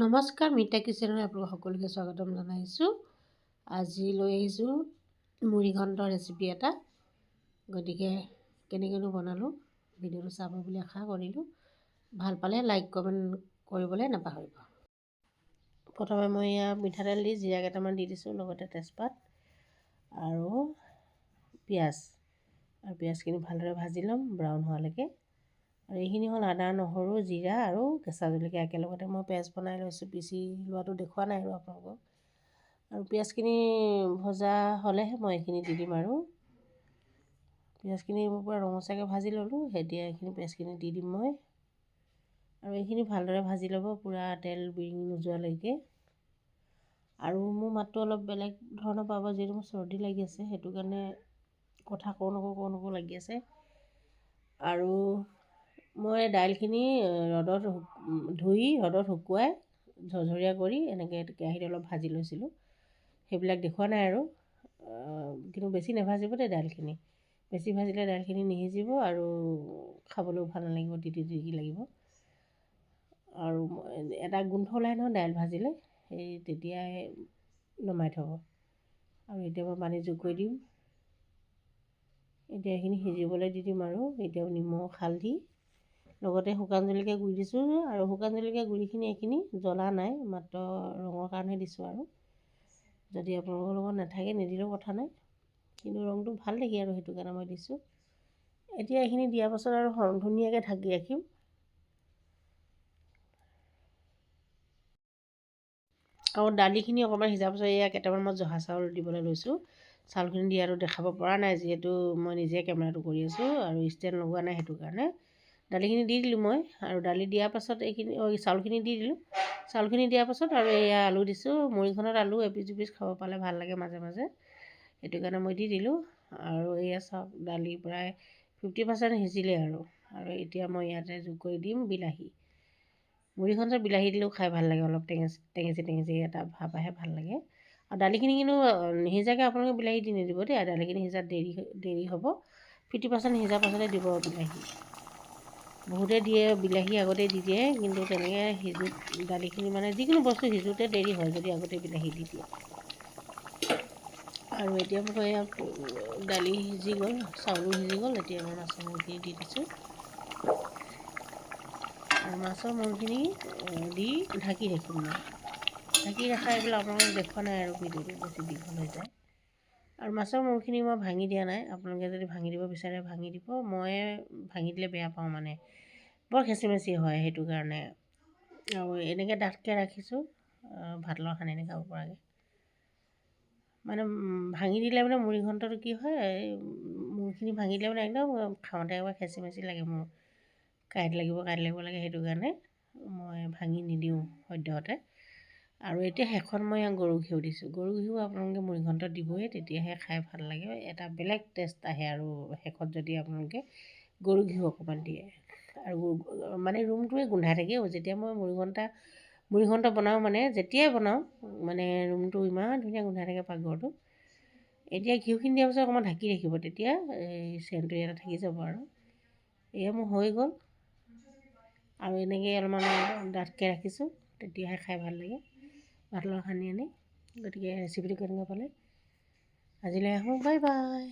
নমস্কাৰ, মিতা কিচেনত আপোনালোক সকলোকে স্বাগতম জনাইছোঁ। আজি লৈ আহিছোঁ মুড়িঘণ্ট ৰেচিপি এটা। গতিকে কেনেকৈনো বনালোঁ ভিডিঅ'টো চাব বুলি আশা কৰিলোঁ। ভাল পালে লাইক কমেণ্ট কৰিবলৈ নাপাহৰিব। প্ৰথমে মই মিঠাতেল দি জিৰা কেইটামান দি দিছোঁ, লগতে তেজপাত আৰু পিঁয়াজ। আৰু পিঁয়াজখিনি ভালদৰে ভাজি ল'ম ব্ৰাউন হোৱালৈকে। আৰু এইখিনি হ'ল আদা, নহৰু, জিৰা আৰু কেঁচা জলকীয়া একেলগতে মই পেষ্ট বনাই লৈছোঁ। পিচি লোৱাটো দেখুওৱা নাই আৰু আপোনালোকক। আৰু পিঁয়াজখিনি ভজা হ'লেহে মই এইখিনি দি দিম। আৰু পিঁয়াজখিনি পূৰা ৰঙচুৱাকৈ ভাজি ল'লোঁ। এতিয়া এইখিনি পেষ্টখিনি দি দিম মই। আৰু এইখিনি ভালদৰে ভাজি ল'ব পূৰা তেল বিৰিঙি নোযোৱালৈকে। আৰু মোৰ মাতটো অলপ বেলেগ ধৰণৰ পাব, যিহেতু মোৰ চৰ্দি লাগি আছে, সেইটো কাৰণে কথা কওঁ নকওঁ লাগি আছে। আৰু মই দাইলখিনি ধুই ৰ'দত শুকুৱাই ঝৰঝৰীয়া কৰি এনেকৈ কেৰাহীত অলপ ভাজি লৈছিলোঁ। সেইবিলাক দেখুওৱা নাই আৰু, কিন্তু বেছি নাভাজিব দেই দাইলখিনি। বেছি ভাজিলে দাইলখিনি নিসিজিব আৰু খাবলৈও ভাল নালাগিব, তিতি লাগিব। আৰু এটা গোন্ধ ওলাই নহয় দাইল ভাজিলে, সেই তেতিয়াই নমাই থ'ব। আৰু এতিয়া মই পানী যোগ কৰি দিম। এতিয়া এইখিনি সিজিবলৈ দি দিম। আৰু এতিয়াও নিমখ, হালধি, লগতে শুকান জলকীয়া গুড়ি দিছোঁ। আৰু শুকান জলকীয়া গুড়িখিনি এইখিনি জ্বলা নাই, মাত্ৰ ৰঙৰ কাৰণে দিছোঁ। আৰু যদি আপোনালোকৰ লগত নাথাকে নিদিলেও কথা নাই, কিন্তু ৰংটো ভাল দেখি আৰু সেইটো কাৰণে মই দিছোঁ। এতিয়া এইখিনি দিয়াৰ পাছত আৰু ধুনীয়াকৈ ঢাকি ৰাখিম। আৰু দালিখিনি অকণমান সিজাৰ পাছত এয়া কেইটামান মই জহা চাউল দিবলৈ লৈছোঁ। চাউলখিনি দি আৰু দেখাব পৰা নাই, যিহেতু মই নিজে কেমেৰাটো কৰি আছোঁ আৰু ষ্টেণ্ড লগোৱা নাই, সেইটো কাৰণে। দালিখিনি দি দিলোঁ মই। আৰু দালি দিয়াৰ পাছত এইখিনি চাউলখিনি দি দিলোঁ। চাউলখিনি দিয়াৰ পাছত আৰু এয়া আলু দিছোঁ। মুড়িঘণ্টত আলু এপিচ দুপিচ খাব পালে ভাল লাগে মাজে মাজে, সেইটো কাৰণে মই দি দিলোঁ। আৰু এয়া চাওক, দালি প্ৰায় 50% সিজিলে। আৰু এতিয়া মই ইয়াতে যোগ কৰি দিম বিলাহী। মুড়িঘণ্টত বিলাহী দিলেও খাই ভাল লাগে, অলপ টেঙেচি এটা ভাৱ আহে, ভাল লাগে। আৰু দালিখিনি কিন্তু নিসিজাকৈ আপোনালোকে বিলাহী দি নিদিব দেই। দালিখিনি সিজাত দেৰি হ'ব। 50% সিজাৰ পাছতে দিব বিলাহী। বহুতে দিয়ে বিলাহী আগতে দি দিয়ে, কিন্তু তেনেকৈ দালিখিনি মানে যিকোনো বস্তু সিজোতে দেৰি হয় যদি আগতে বিলাহী দি দিয়ে। আৰু এতিয়া মই দালি সিজি গ'ল, চাউলো সিজি গ'ল। এতিয়া মই মাছৰ মূৰখিনি দি দিছোঁ। আৰু মাছৰ মূৰখিনি দি ঢাকি ৰাখিম মই। ঢাকি ৰখা এইবিলাক আপোনালোকক দেখুওৱা নাই আৰু, ভিডিঅ'টো বেছি দীঘল হৈ যায়। আৰু মাছৰ মূৰখিনি মই ভাঙি দিয়া নাই। আপোনালোকে যদি ভাঙি দিব বিচাৰে ভাঙি দিব। মই ভাঙি দিলে বেয়া পাওঁ, মানে বৰ খেচিমেচি হয়, সেইটো কাৰণে। আৰু এনেকৈ ডাঠকৈ ৰাখিছোঁ, ভাতৰ লগত সানি খাব পৰাকৈ। মানে ভাঙি দিলে মানে মুড়িঘণ্টটো কি হয়, মূৰখিনি ভাঙি দিলে মানে একদম খাওঁতে একেবাৰে খেচিমেচি লাগে মোৰ। কাঁইট লাগিব লাগে, সেইটো কাৰণে মই ভাঙি নিদিওঁ সদ্যহতে। আৰু এতিয়া শেষত মই গৰু ঘিউ দিছোঁ। গৰু ঘিউ আপোনালোকে মুড়িঘণ্টত দিবই, তেতিয়াহে খাই ভাল লাগে। এটা বেলেগ টেষ্ট আহে আৰু শেষত যদি আপোনালোকে গৰু ঘিউ অকণমান দিয়ে। আৰু মানে ৰুমটোৱে গোন্ধাই থাকে। যেতিয়া মই মুড়িঘণ্ট বনাওঁ, মানে যেতিয়াই বনাওঁ, মানে ৰুমটো ইমান ধুনীয়া গোন্ধাই থাকে, পাকঘৰটো। এতিয়া ঘিউখিনি দিয়াৰ পাছত অকণমান ঢাকি ৰাখিব, তেতিয়া এই চেণ্টটো ইয়াতে থাকি যাব। আৰু এয়া মোৰ হৈ গ'ল। আৰু এনেকৈ অলপমান ডাঠকৈ ৰাখিছোঁ, তেতিয়াহে খাই ভাল লাগে ভাতৰ লগত সানি। গতিকে ৰেচিপিটো কেনেকুৱা পালে, আজিলৈ আহোঁ, বাই বাই।